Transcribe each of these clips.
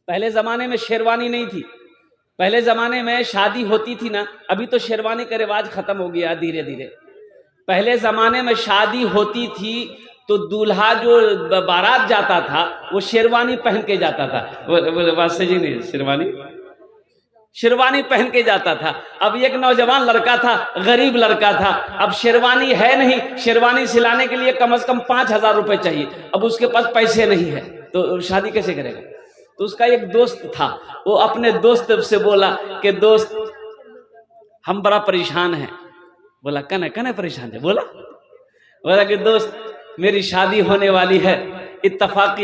पहले ज़माने में शेरवानी नहीं थी। पहले ज़माने में शादी होती थी ना, अभी तो शेरवानी का रिवाज ख़त्म हो गया धीरे धीरे। पहले ज़माने में शादी होती थी तो दूल्हा जो बारात जाता था वो शेरवानी पहन के जाता था। वासे जी नहीं, शेरवानी पहन के जाता था। अब एक नौजवान लड़का था, गरीब लड़का था, अब शेरवानी है नहीं, शेरवानी सिलाने के लिए कम से कम 5,000 रुपये चाहिए। अब उसके पास पैसे नहीं है तो शादी कैसे करेगा? तो उसका एक दोस्त था, वो अपने दोस्त से बोला कि दोस्त हम बड़ा परेशान हैं। बोला कने कने परेशान है? बोला कि दोस्त मेरी शादी होने वाली है, इत्तफाक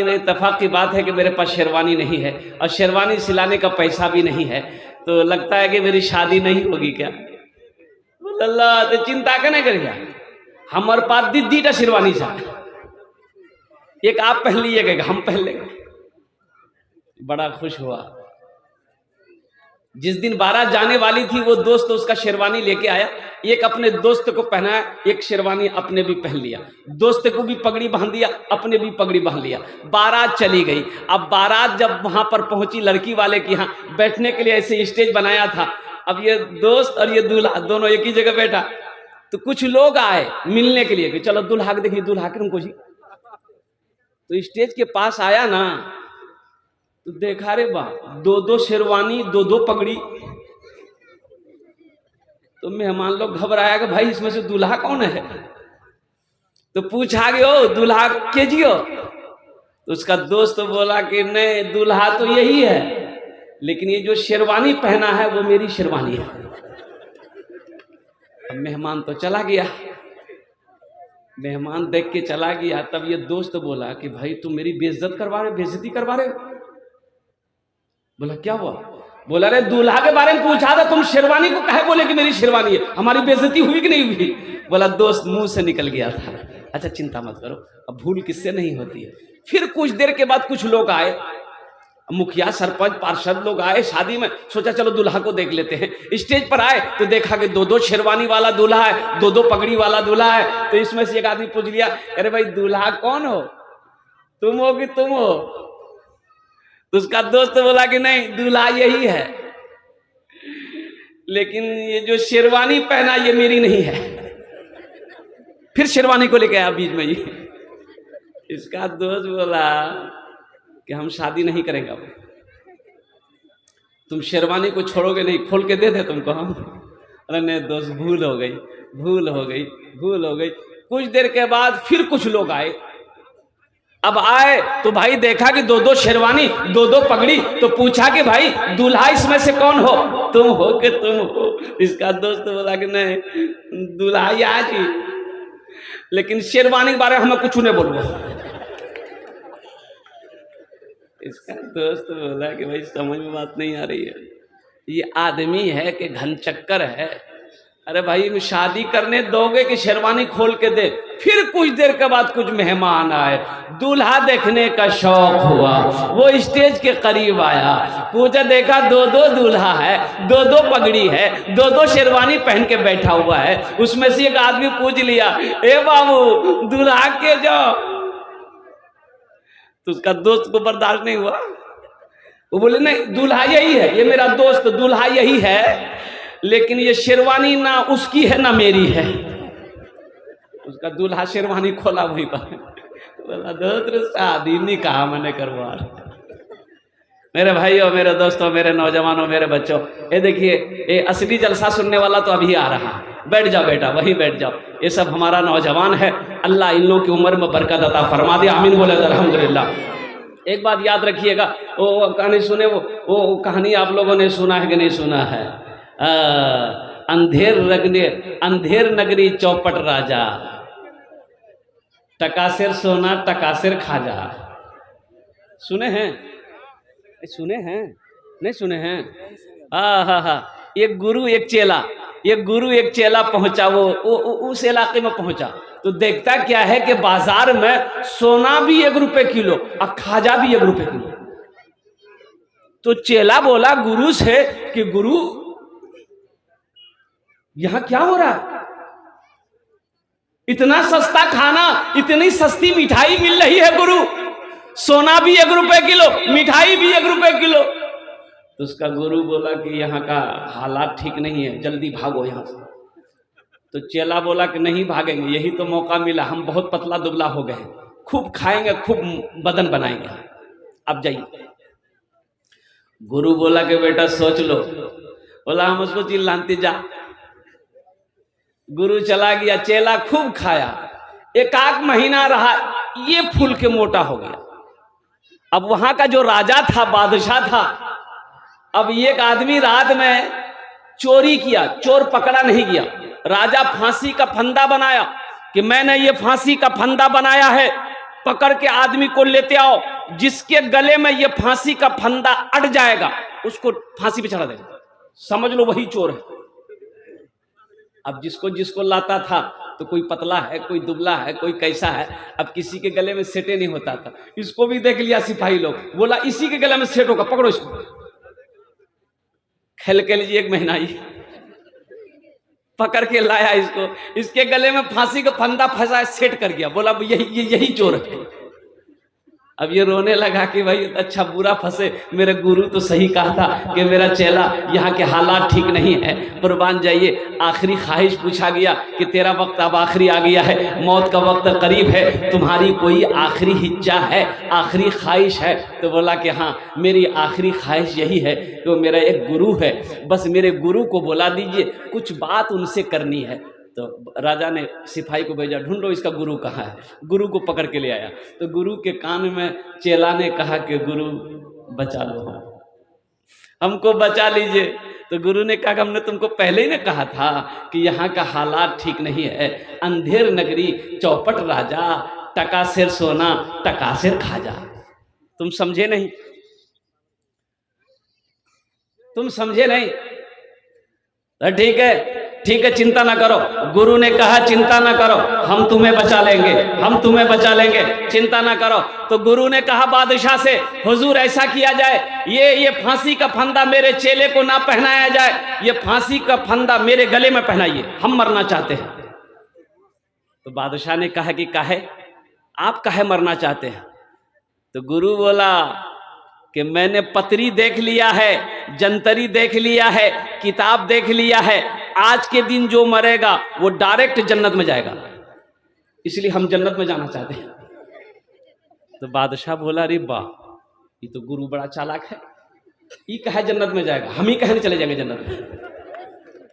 की बात है कि मेरे पास शेरवानी नहीं है और शेरवानी सिलाने का पैसा भी नहीं है, तो लगता है कि मेरी शादी नहीं होगी क्या? अल्लाह तो चिंता कने करिए, हमारे पास दीदा शेरवानी था, एक आप पहन लीजिएगा, हम पहन लेंगे। बड़ा खुश हुआ। जिस दिन बारात जाने वाली थी वो दोस्त उसका शेरवानी लेके आया, एक अपने दोस्त को पहनाया, एक शेरवानी अपने भी पहन लिया, दोस्त को भी पगड़ी बांध दिया, अपने भी पगड़ी बांध लिया। बारात चली गई। अब बारात जब वहां पर पहुंची लड़की वाले के यहाँ, बैठने के लिए ऐसे स्टेज बनाया था। अब ये दोस्त और ये दूल्हा दोनों एक ही जगह बैठा, तो कुछ लोग आए मिलने के लिए कि चलो दूल्हा के देखिए, दूल्हा के हमको जी। तो स्टेज के पास आया ना तो देखा रे वाह, दो शेरवानी, दो पगड़ी। तो मेहमान लोग घबराया कि भाई इसमें से दूल्हा कौन है? तो पूछा गया दूल्हा के जियो? तो उसका दोस्त बोला कि नहीं, दूल्हा तो यही है, लेकिन ये जो शेरवानी पहना है वो मेरी शेरवानी है। अब मेहमान तो चला गया, मेहमान देख के चला गया। तब ये दोस्त बोला कि भाई तुम मेरी बेइज्जती करवा रहे हो। बोला क्या हुआ? बोला रे दूल्हा के बारे में पूछा था, तुम शेरवानी को कहे बोले कि मेरी शेरवानी है, हमारी बेइज्जती हुई कि नहीं हुई? बोला दोस्त मुंह से निकल गया था। अच्छा चिंता मत करो, अब भूल किससे नहीं होती है। फिर कुछ देर के बाद कुछ लोग आए, मुखिया सरपंच पार्षद लोग आए शादी में। सोचा चलो दूल्हा को देख लेते हैं। स्टेज पर आए तो देखा कि दो शेरवानी वाला दूल्हा है, दो पगड़ी वाला दूल्हा है। तो इसमें से एक आदमी पूछ लिया, अरे भाई दूल्हा कौन हो, तुम हो कि तुम हो? तो उसका दोस्त बोला कि नहीं, दूल्हा यही है, लेकिन ये जो शेरवानी पहना ये मेरी नहीं है। फिर शेरवानी को लेके आया बीच में ही। इसका दोस्त बोला कि हम शादी नहीं करेंगे, अब तुम शेरवानी को छोड़ोगे नहीं, खोल के दे दे तुमको हम। अरे नहीं दोस्त, भूल हो गई। कुछ देर के बाद फिर कुछ लोग आए। अब आए तो भाई देखा कि दो शेरवानी, दो पगड़ी। तो पूछा कि भाई दूल्हा इसमें से कौन हो, तुम हो कि तुम हो? इसका दोस्त बोला कि नहीं, दूल्हा आज ही, लेकिन शेरवानी के बारे में हमें कुछ नहीं बोलो। इसका दोस्त बोला कि भाई समझ में बात नहीं आ रही है, ये आदमी है कि घनचक्कर है। अरे भाई शादी करने दोगे कि शेरवानी खोल के दे? फिर कुछ देर के बाद कुछ मेहमान आए, दूल्हा देखने का शौक हुआ, वो स्टेज के करीब आया, पूछा देखा दो दूल्हा है, दो पगड़ी है, दो शेरवानी पहन के बैठा हुआ है। उसमें से एक आदमी पूछ लिया, ए बाबू दूल्हा के जाओ। तो उसका दोस्त को बर्दाश्त नहीं हुआ, वो बोले नहीं, दूल्हा यही है, ये मेरा दोस्त दूल्हा यही है, लेकिन ये शेरवानी ना उसकी है ना मेरी है। उसका दूल्हा शेरवानी खोला वहीं पर, बोला दोस्त शादी निकाह मैंने करवा। मेरे भाइयों, मेरे दोस्तों, मेरे नौजवानों, मेरे बच्चों, ये देखिए ये असली जलसा सुनने वाला तो अभी आ रहा। बैठ जाओ बेटा, वहीं बैठ जाओ। ये सब हमारा नौजवान है, अल्लाह इन लोगों की उम्र में बरकत अता फरमा दे, आमीन बोले अल्हम्दुलिल्लाह। एक बात याद रखिएगा, वो कहानी सुने, वो कहानी आप लोगों ने सुना है कि नहीं सुना है? अंधेर नगरी चौपट राजा, टकासेर सोना टकासेर खाजा। सुने हैं? नहीं सुने हैं? हाँ। एक गुरु एक चेला पहुंचा, वो उस इलाके में पहुंचा तो देखता क्या है कि बाजार में सोना भी 1 रुपए किलो और खाजा भी 1 रुपए किलो। तो चेला बोला गुरु से कि गुरु यहां क्या हो रहा है? इतना सस्ता खाना, इतनी सस्ती मिठाई मिल रही है गुरु, सोना भी 1 रुपए किलो, मिठाई भी 1 रुपए किलो। तो उसका गुरु बोला कि यहाँ का हालात ठीक नहीं है, जल्दी भागो यहाँ से। तो चेला बोला कि नहीं भागेंगे, यही तो मौका मिला, हम बहुत पतला दुबला हो गए, खूब खाएंगे, खूब बदन बनाएंगे, अब जाइए। गुरु बोला कि बेटा सोच लो। बोला हम उसको चिल्लाते जा। गुरु चला गया, चेला खूब खाया, एक आध महीना रहा, ये फूल के मोटा हो गया। अब वहां का जो राजा था, बादशाह था, अब एक आदमी रात में चोरी किया, चोर पकड़ा नहीं गया। राजा फांसी का फंदा बनाया कि मैंने ये फांसी का फंदा बनाया है, पकड़ के आदमी को लेते आओ, जिसके गले में ये फांसी का फंदा अड़ जाएगा उसको फांसी पे चढ़ा देगा, समझ लो वही चोर है। अब जिसको जिसको लाता था, तो कोई पतला है, कोई दुबला है, कोई कैसा है, अब किसी के गले में सेटे नहीं होता था। इसको भी देख लिया सिपाही लोग, बोला इसी के गले में सेट होगा, पकड़ो इसको। खेल के लीजिए, 1 महीना ही पकड़ के लाया इसको, इसके गले में फांसी का फंदा फंसा, सेट कर गया। बोला यही चोर है। अब ये रोने लगा कि भाई अच्छा बुरा फंसे, मेरे गुरु तो सही कहा था कि मेरा चेला यहाँ के हालात ठीक नहीं है, कुर्बान जाइए। आखिरी ख्वाहिश पूछा गया कि तेरा वक्त अब आखिरी आ गया है, मौत का वक्त करीब है, तुम्हारी कोई आखिरी हिज्जा है, आखिरी ख्वाहिश है? तो बोला कि हाँ, मेरी आखिरी ख्वाहिश यही है कि वो मेरा एक गुरु है, बस मेरे गुरु को बुला दीजिए, कुछ बात उनसे करनी है। तो राजा ने सिपाही को भेजा, ढूंढो इसका गुरु कहाँ है। गुरु को पकड़ के ले आया, तो गुरु के कान में चेला ने कहा कि गुरु बचा लो, हमको बचा लीजिए। तो गुरु ने कहा कि हमने तुमको पहले ही ने कहा था कि यहाँ का हालात ठीक नहीं है, अंधेर नगरी, चौपट राजा, टका सिर सोना, टका सिर खाजा। तुम समझे नहीं, तुम समझे नहीं। तो ठीक है, चिंता ना करो। गुरु ने कहा चिंता ना करो, हम तुम्हें बचा लेंगे, हम तुम्हें बचा लेंगे, चिंता ना करो। तो गुरु ने कहा बादशाह से, हुजूर ऐसा किया जाए, ये फांसी का फंदा मेरे चेले को ना पहनाया जाए, ये फांसी का फंदा मेरे गले में पहनाइए, हम मरना चाहते हैं। तो बादशाह ने कहा कि काहे, आप काहे मरना चाहते हैं? तो गुरु बोला कि मैंने पत्री देख लिया है, जंतरी देख लिया है, किताब देख लिया है, आज के दिन जो मरेगा वो डायरेक्ट जन्नत में जाएगा, इसलिए हम जन्नत में जाना चाहते हैं। तो बादशाह बोला अरे वाह, ये तो गुरु बड़ा चालाक है, ये कहे जन्नत में जाएगा, हम ही कहे नहीं चले जाएंगे जन्नत में।